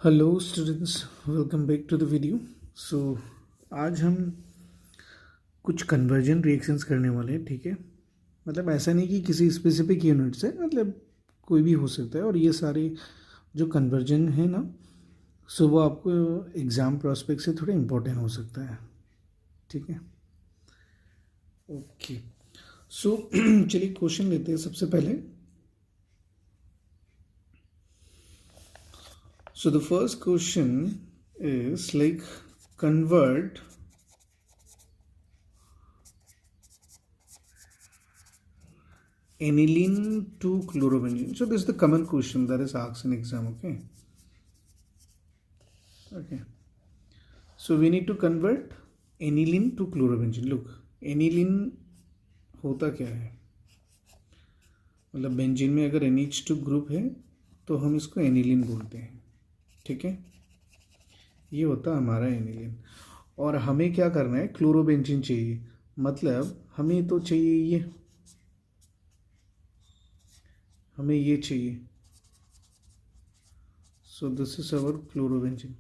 Hello students, welcome back to the video. So आज हम कुछ कन्वर्जन रिएक्शंस करने वाले हैं। ठीक है, मतलब ऐसा नहीं कि किसी स्पेसिफिक यूनिट से, मतलब कोई भी हो सकता है। और ये सारे जो कन्वर्जन है ना, सो वो आपको एग्ज़ाम प्रोस्पेक्ट से थोड़ा इम्पोर्टेंट हो सकता है। ठीक है, ओके। सो चलिए क्वेश्चन लेते हैं सबसे पहले। So the first question is like convert aniline to chlorobenzene. So this is the common question that is asked in exam. Okay. So we need to convert aniline to chlorobenzene. Look, aniline होता क्या है? मतलब benzene में अगर NH2 group है तो हम इसको एनिलीन बोलते हैं। ठीक है, ये होता है हमारा एनिलीन। और हमें क्या करना है, क्लोरोबेंजीन चाहिए। मतलब हमें तो चाहिए ये, हमें ये चाहिए। सो दिस इज अवर क्लोरोबेंजीन।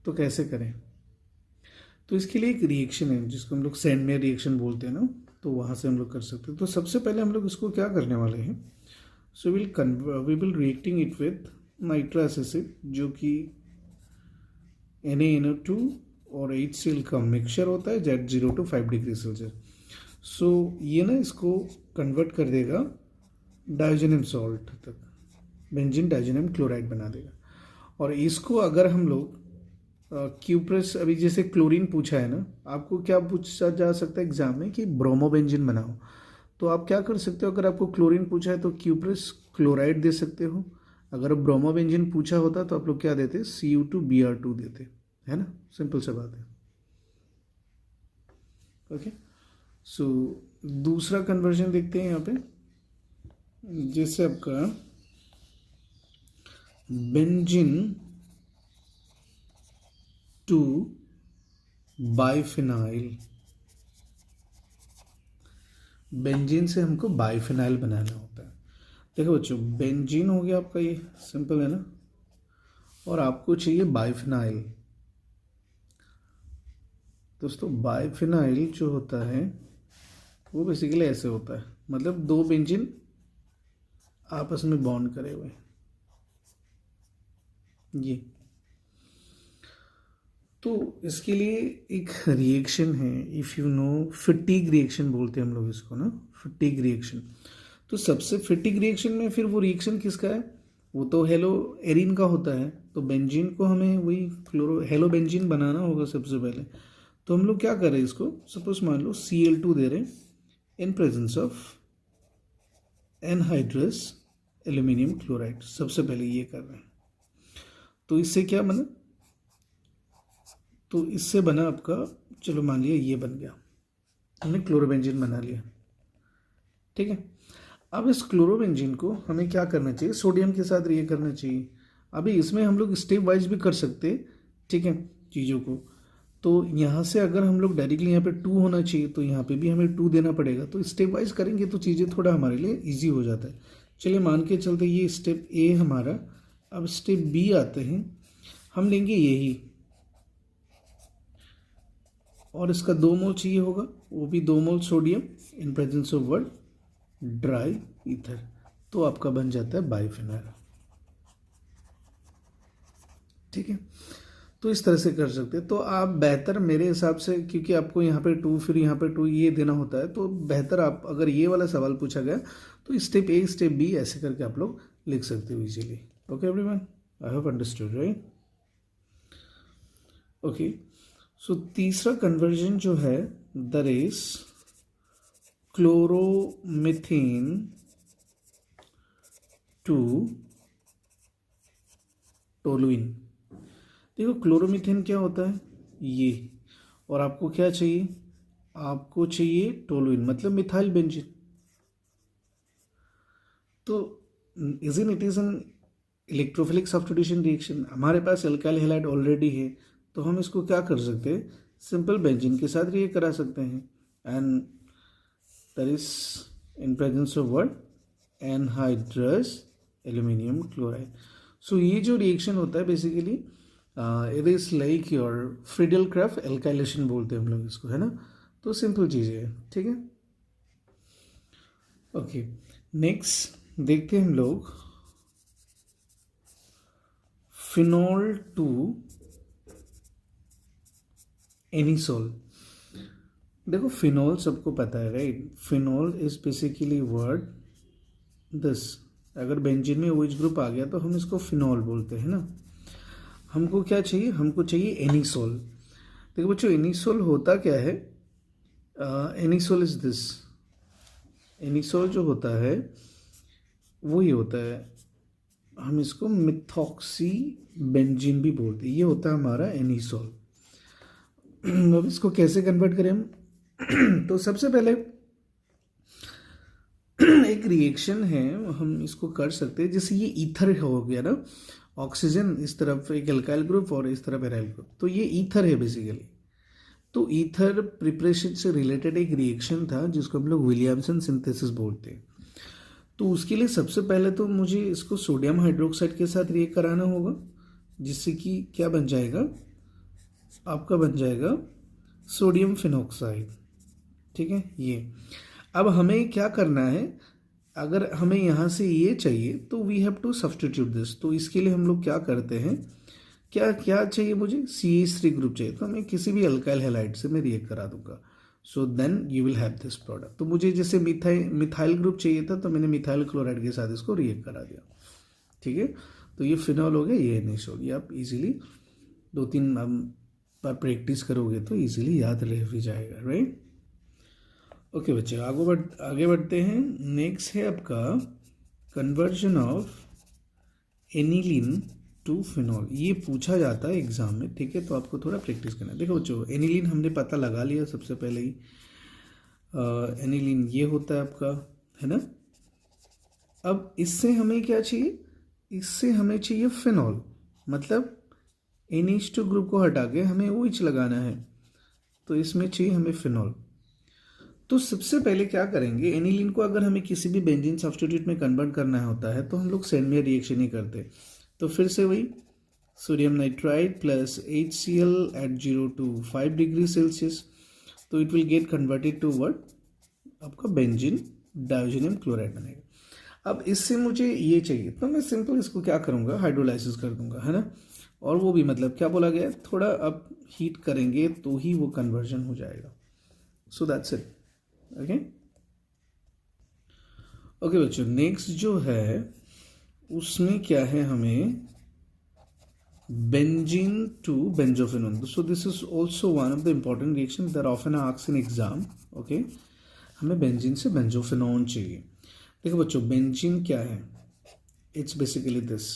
तो कैसे करें? तो इसके लिए एक रिएक्शन है जिसको हम लोग सैंडमेयर रिएक्शन बोलते हैं ना, तो वहाँ से हम लोग कर सकते हैं। तो सबसे पहले हम लोग इसको क्या करने वाले हैं, so we will reacting it with nitrous acid, जो कि NaNO2 और HCl का मिक्सचर होता है जेट 0 to 5 डिग्री सेल्सियस। सो ये ना इसको कन्वर्ट कर देगा डाइजेनियम सॉल्ट तक, बेंजीन डाइजेनियम क्लोराइड बना देगा। और इसको अगर हम लोग क्यूप्रेस, अभी जैसे क्लोरीन पूछा है ना, आपको क्या पूछा जा सकता है एग्जाम में कि ब्रोमोबेंजीन बनाओ, तो आप क्या कर सकते हो? अगर आपको क्लोरीन पूछा है तो क्यूप्रेस क्लोराइड दे सकते हो। अगर ब्रोमोबेंजीन पूछा होता तो आप लोग क्या देते? Cu2Br2 देते, है ना? सिंपल सा बात है। ओके, सो दूसरा कन्वर्जन देखते हैं यहाँ पे। जैसे आपका बेंजीन टू बाइफिनाइल, बेंजीन से हमको बाइफिनाइल बनाना होता है। देखो बच्चों, बेंजीन हो गया आपका, ये सिंपल है ना, और आपको चाहिए बाइफिनाइल। दोस्तों बाइफिनाइल जो होता है वो बेसिकली ऐसे होता है, मतलब दो बेंजीन आपस में बॉन्ड करे हुए ये। तो इसके लिए एक रिएक्शन है, इफ़ यू नो, फिटिग रिएक्शन बोलते हैं हम लोग इसको ना, फिटिग रिएक्शन। तो सबसे फिटिग रिएक्शन में फिर वो रिएक्शन किसका है? वो तो हेलो एरिन का होता है। तो बेंजीन को हमें वही क्लोरो हेलो बेंजीन बनाना होगा सबसे पहले। तो हम लोग क्या कर रहे हैं, इसको सपोज मान लो Cl2 दे रहे हैं इन presence of anhydrous aluminium chloride. सबसे पहले ये कर रहे हैं। तो इससे क्या बना? तो इससे बना आपका, चलो मान लिया ये बन गया, हमने क्लोरोबेंजीन बना लिया। ठीक है, अब इस क्लोरोबेंजीन को हमें क्या करना चाहिए? सोडियम के साथ रिएक्ट करना चाहिए। अभी इसमें हम लोग स्टेप वाइज भी कर सकते हैं, ठीक है, चीज़ों को। तो यहाँ से अगर हम लोग डायरेक्टली यहाँ पे 2 होना चाहिए तो यहाँ पे भी हमें 2 देना पड़ेगा। तो स्टेप वाइज करेंगे तो चीज़ें थोड़ा हमारे लिए ईजी हो जाता है। चलिए मान के चलते ये स्टेप ए हमारा। अब स्टेप बी आते हैं, हम लेंगे यही, और इसका 2 मोल चाहिए होगा, वो भी 2 मोल sodium in presence of word dry ether. तो आपका बन जाता है बाइफिनाइल। ठीक है, तो इस तरह से कर सकते हैं। तो आप बेहतर मेरे हिसाब से, क्योंकि आपको यहाँ पे 2 फिर यहाँ पे 2 ये देना होता है, तो बेहतर आप अगर ये वाला सवाल पूछा गया तो स्टेप ए स्टेप बी ऐसे करके आप लोग लिख सकते हो easily. Okay everyone, I have understood right. Okay, so तीसरा कन्वर्जन जो है that is chloromethane to toluene. देखो क्लोरोमीथेन क्या होता है ये, और आपको क्या चाहिए? आपको चाहिए टोलुइन, मतलब मिथाइल बेंजीन। तो is an it is an electrophilic substitution reaction. हमारे पास अल्काइल हैलाइड ऑलरेडी है, तो हम इसको क्या कर सकते हैं? सिंपल बेंजीन के साथ रिएक्ट करा सकते हैं। And that is in presence of what? Anhydrous aluminium chloride. So ये जो रिएक्शन होता है basically it is like your Friedel Crafts alkylation बोलते हैं हम लोग इसको, है ना। तो सिंपल चीज़ें है, ठीक है। ओके, नेक्स्ट देखते हैं हम लोग फिनॉल टू एनिसोल। देखो फिनॉल सबको पता है right, phenol is basically word this, अगर बेंजीन में OH ग्रुप आ गया तो हम इसको फिनॉल बोलते हैं ना। हमको क्या चाहिए, हमको चाहिए एनिसोल। देखो बच्चों एनिसोल होता क्या है, एनिसोल इज दिस, एनिसोल जो होता है वो ही होता है, हम इसको मिथॉक्सी बेंजीन भी बोलते हैं, ये होता है हमारा एनिसोल। अब इसको कैसे कन्वर्ट करें हम तो सबसे पहले एक रिएक्शन है हम इसको कर सकते हैं, जैसे ये ईथर हो गया ना, ऑक्सीजन इस तरफ एक एल्काइल ग्रुप और इस तरफ एराइल ग्रुप, तो ये ईथर है बेसिकली। तो ईथर प्रिपरेशन से रिलेटेड एक रिएक्शन था जिसको हम लोग विलियमसन सिंथेसिस बोलते हैं। तो उसके लिए सबसे पहले तो मुझे इसको सोडियम हाइड्रोक्साइड के साथ रिएक्ट कराना होगा, जिससे कि क्या बन जाएगा, आपका बन जाएगा सोडियम फिनॉक्साइड, ठीक है। ये अब हमें क्या करना है, अगर हमें यहाँ से ये चाहिए तो we have to substitute this. तो इसके लिए हम लोग क्या करते हैं, क्या क्या चाहिए मुझे, CH3 ग्रुप चाहिए, तो मैं किसी भी अल्काइल हैलाइड से मैं रिएक्ट करा दूंगा। So then you will have this product. तो मुझे जैसे मिथाइल ग्रुप चाहिए था तो मैंने मिथाइल क्लोराइड के साथ इसको रिएक्ट करा दिया, ठीक है। तो ये फिनॉल हो गया, ये एनिसोल। ये आप इजीली 2-3 बार प्रैक्टिस करोगे तो इजीली याद रह भी जाएगा, राइट। ओके बच्चे आगे बढ़ते हैं। नेक्स्ट है आपका conversion of aniline to phenol. ये पूछा जाता है एग्जाम में, ठीक है, तो आपको थोड़ा प्रैक्टिस करना है। देखो बच्चों एनिलीन हमने पता लगा लिया सबसे पहले ही, एनिलीन ये होता है आपका, है ना। अब इससे हमें क्या चाहिए, इससे हमें चाहिए फिनॉल, मतलब NH2 ग्रुप को हटा के हमें OH लगाना है, तो इसमें चाहिए हमें फिनॉल। तो सबसे पहले क्या करेंगे, एनिलीन को अगर हमें किसी भी बेंजीन सब्स्टिट्यूट में कन्वर्ट करना होता है तो हम लोग सेंडमेयर रिएक्शन ही करते। तो फिर से वही sodium nitride plus HCl at 0 to 5 degree Celsius, तो it will get converted to what, आपका बेंजीन डायोजेनियम क्लोराइड बनेगा। अब इससे मुझे ये चाहिए तो मैं सिंपल इसको क्या करूँगा, हाइड्रोलाइसिस कर दूंगा, है ना। और वो भी मतलब क्या बोला गया है, थोड़ा अब हीट करेंगे तो ही वो कन्वर्जन हो जाएगा। So that's it, okay. Okay बच्चों नेक्स्ट जो है उसमें क्या है, हमें benzene to benzophenone. So this is also one of the important reaction that often asked in exam, okay. हमें बेंजीन से बेंजोफिनोन चाहिए। देखो बच्चों बेंजीन क्या है, इट्स बेसिकली दिस।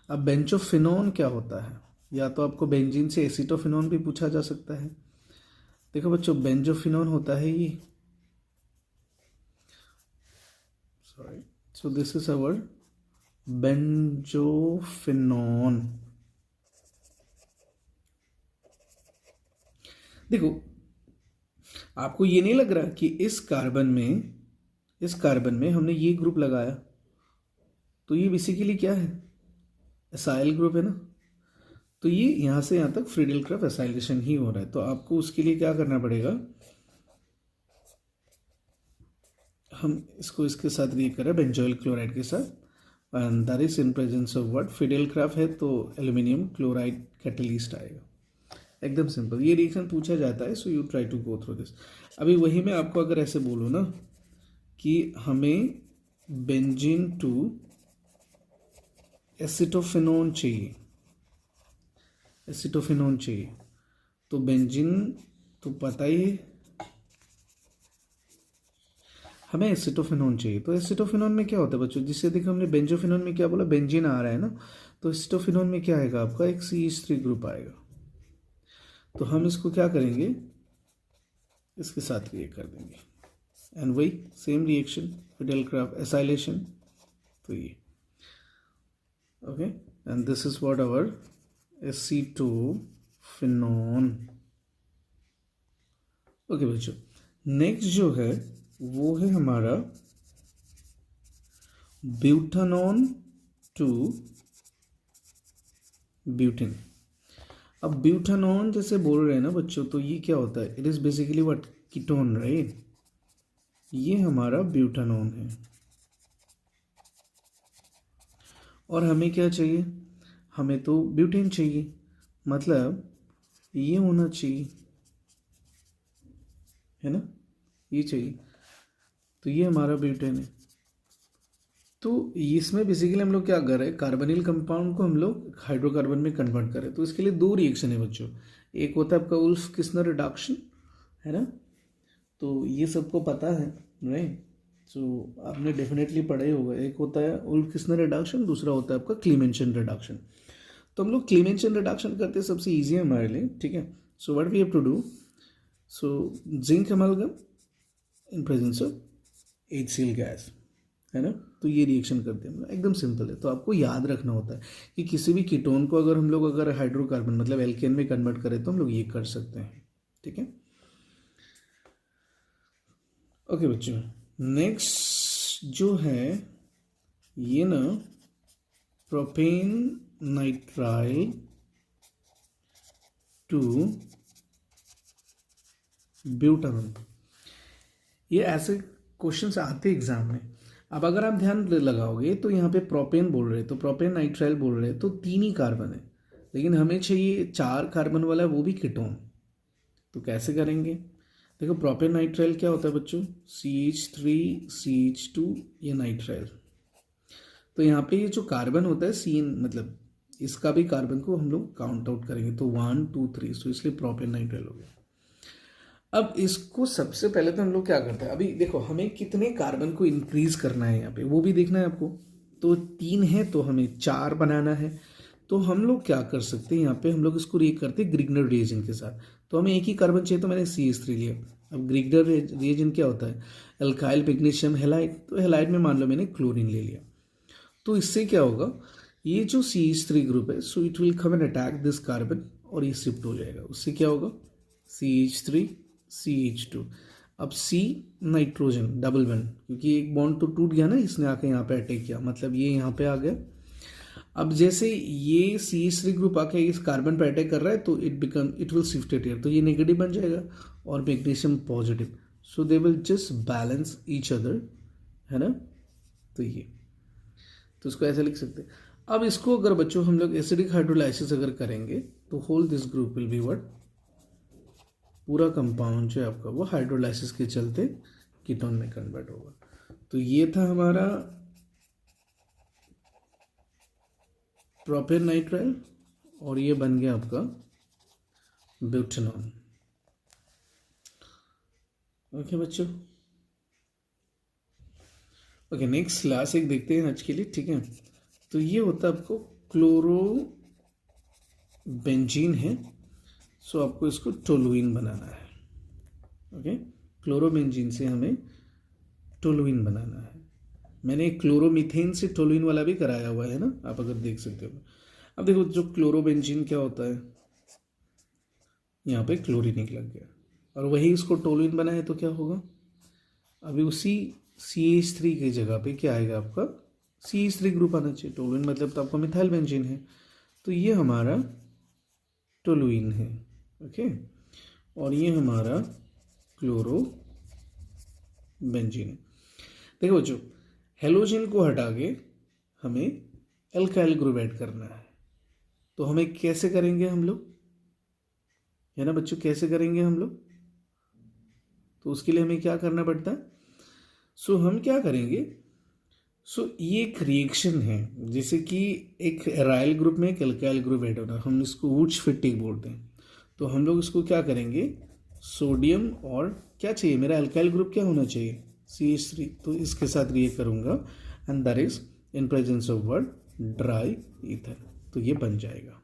अब बेंजोफिनोन क्या होता है, या तो आपको बेंजीन से एसिटोफिनोन भी पूछा जा सकता है। देखो बच्चों बेंजोफिनोन होता है ये, sorry, so this is our benzophenone. देखो आपको ये नहीं लग रहा कि इस कार्बन में हमने ये ग्रुप लगाया, तो ये बेसिकली क्या है, एसाइल ग्रुप है ना। तो ये यहाँ से यहाँ तक फ्रीडल क्राफ्ट एसाइलेशन ही हो रहा है। तो आपको उसके लिए क्या करना पड़ेगा, हम इसको इसके साथ रिएक्ट करें बेंजोइल क्लोराइड के साथ, and that is in presence of what, Friedel craft है तो एल्यूमिनियम क्लोराइड कैटलिस्ट आएगा। एकदम सिंपल ये रिएक्शन पूछा जाता है, so you try to go through this. अभी वही मैं आपको अगर ऐसे बोलूँ ना कि हमें बेंजीन टू एसिटोफिनोन चाहिए, एसिटोफिनोन चाहिए, तो बेंजीन तो पता ही है हमें एसिटोफिनोन चाहिए। तो एसिटोफिनोन में क्या होता है बच्चों, जिससे देखो हमने बेंजोफिनोन में क्या बोला, बेंजीन आ रहा है ना, तो एसिटोफिनोन में क्या आएगा आपका, एक CH3 ग्रुप आएगा। तो हम इसको क्या करेंगे, इसके साथ रिएक्ट कर देंगे, एंड वही same reaction Friedel Crafts acylation, तो ये okay, and this is what our acetophenone. Okay बच्चों नेक्स्ट जो है वो है हमारा ब्यूटानॉन टू ब्यूटेन। अब ब्यूटानॉन जैसे बोल रहे हैं ना बच्चों, तो ये क्या होता है? It is basically what? Ketone, right? ये हमारा ब्यूटानॉन है। और हमें क्या चाहिए? हमें तो ब्यूटेन चाहिए, मतलब ये होना चाहिए, है ना? ये चाहिए, तो ये हमारा ब्यूटेन है। तो इसमें बेसिकली हम लोग क्या कर रहे हैं? कार्बोनिल कंपाउंड को हम लोग हाइड्रोकार्बन में कन्वर्ट कर रहे हैं। तो इसके लिए दो रिएक्शन है बच्चों। एक होता है आपका उल्फ किस्नर रिडक्शन, है ना? तो ये सबको पता है, राइट? सो आपने डेफिनेटली पढ़ा ही होगा। एक होता है उल्फ किस्नर रिडक्शन, दूसरा होता है आपका क्लीमेंशन रिडक्शन। तो हम लोग क्लीमेंशन रिडक्शन करते हैं, सबसे ईजी है हमारे लिए, ठीक है? So what we have to do, so zinc amalgam in presence of HCl gas, है ना? तो ये रिएक्शन करते हैं, एकदम सिंपल है। तो आपको याद रखना होता है कि किसी भी कीटोन को अगर हम लोग अगर हाइड्रोकार्बन मतलब एल्केन में कन्वर्ट करें तो हम लोग ये कर सकते हैं, ठीक है? ओके बच्चों, नेक्स्ट जो है ये ना प्रोपेन नाइट्राइल टू ब्यूटानॉन। ये ऐसे क्वेश्चंस आते एग्जाम में। अब अगर आप ध्यान लगाओगे तो यहाँ पे प्रोपेन बोल रहे हैं, तो प्रोपेन नाइट्राइल बोल रहे हैं, तो 3 ही कार्बन है, लेकिन हमें चाहिए 4 कार्बन वाला, वो भी कीटोन। तो कैसे करेंगे? देखो प्रोपेन नाइट्राइल क्या होता है बच्चों? CH3 CH2, ये नाइट्राइल। तो यहाँ पे ये जो कार्बन होता है सीन, मतलब इसका भी कार्बन को हम लोग काउंट आउट करेंगे, तो 1 2 3, तो इसलिए प्रोपेन नाइट्राइल हो गया। अब इसको सबसे पहले तो हम लोग क्या करते हैं, अभी देखो हमें कितने कार्बन को इंक्रीज करना है यहाँ पे, वो भी देखना है आपको। तो 3 है तो हमें 4 बनाना है। तो हम लोग क्या कर सकते हैं, यहाँ पे हम लोग इसको रिएक्ट करते हैं ग्रिग्नर रिएजेंट के साथ। तो हमें एक ही कार्बन चाहिए, तो मैंने CH3 लिया। अब ग्रिग्नर रिएजेंट क्या होता है? एल्काइल मैग्नीशियम हैलाइड, तो हैलाइड में मान लो मैंने क्लोरीन ले लिया। तो इससे क्या होगा, ये जो CH3 ग्रुप है, so it will come and attack this carbon और ये शिफ्ट हो जाएगा। उससे क्या होगा? CH3 CH2। अब C नाइट्रोजन डबल बॉन्ड, क्योंकि एक बॉन्ड तो टूट गया ना, इसने आके यहाँ पे अटैक किया, मतलब ये यहाँ पे आ गया। अब जैसे ये CH3 ग्रुप आके इस कार्बन पे अटैक कर रहा है, तो इट विल शिफ्टेड हियर, तो ये नेगेटिव बन जाएगा और magnesium positive. So they will just balance each other, है ना? तो ये, तो इसको ऐसे लिख सकते हैं। अब इसको अगर बच्चों हम लोग एसिडिक हाइड्रोलाइसिस अगर करेंगे, तो whole this group will be what? पूरा कंपाउंड जो है आपका वो हाइड्रोलाइसिस के चलते कीटोन में कन्वर्ट होगा। तो ये था हमारा प्रोपेन नाइट्राइल और ये बन गया आपका ब्यूटेनॉन। ओके बच्चों, ओके नेक्स्ट क्लास एक देखते हैं आज के लिए, ठीक है? तो ये होता है आपको क्लोरो बेंजीन है, सो आपको इसको टोलुइन बनाना है। ओके, क्लोरोबेंजीन से हमें टोलुइन बनाना है। मैंने क्लोरोमीथेन से टोलुइन वाला भी कराया हुआ है ना, आप अगर देख सकते हो। अब देखो जो क्लोरोबेंजीन क्या होता है, यहाँ पे क्लोरीनिक लग गया और वही इसको टोलुइन बना है, तो क्या होगा? अभी उसी CH3 की जगह पे क्या आएगा आपका? CH3 ग्रुप आना चाहिए। टोलुइन मतलब तो आपका मिथाइल बेंजीन है, तो ये हमारा टोलुइन है। ओके, और ये हमारा क्लोरो बेंजीन है। देखो बच्चों, हेलोजन को हटा के हमें एल्काइल ग्रुप ऐड करना है, तो हमें कैसे करेंगे हम लोग, है ना बच्चों? कैसे करेंगे हम लोग? तो उसके लिए हमें क्या करना पड़ता है? सो हम क्या करेंगे, सो ये एक रिएक्शन है, जैसे कि एक एराइल ग्रुप में एक एल्काइल ग्रुप ऐड होना, हम इसको वुड्स-फिट्टिग बोलते हैं। तो हम लोग इसको क्या करेंगे, सोडियम और क्या चाहिए, मेरा एल्काइल ग्रुप क्या होना चाहिए? CH3, तो इसके साथ रिएक्ट करूंगा and that is in presence of what? Dry ether, तो ये बन जाएगा।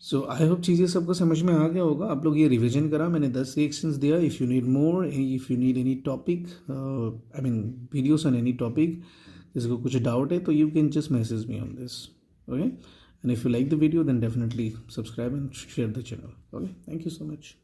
सो आई होप चीज़ें सबको समझ में आ गया होगा। आप लोग ये रिवीजन करा, मैंने 10 रिएक्शंस दिया। If you need more, if you need any topic, I mean videos on any topic, किसी को कुछ डाउट है तो you can just message me on this, okay? And if you like the video then definitely subscribe and share the channel, okay? Thank you so much.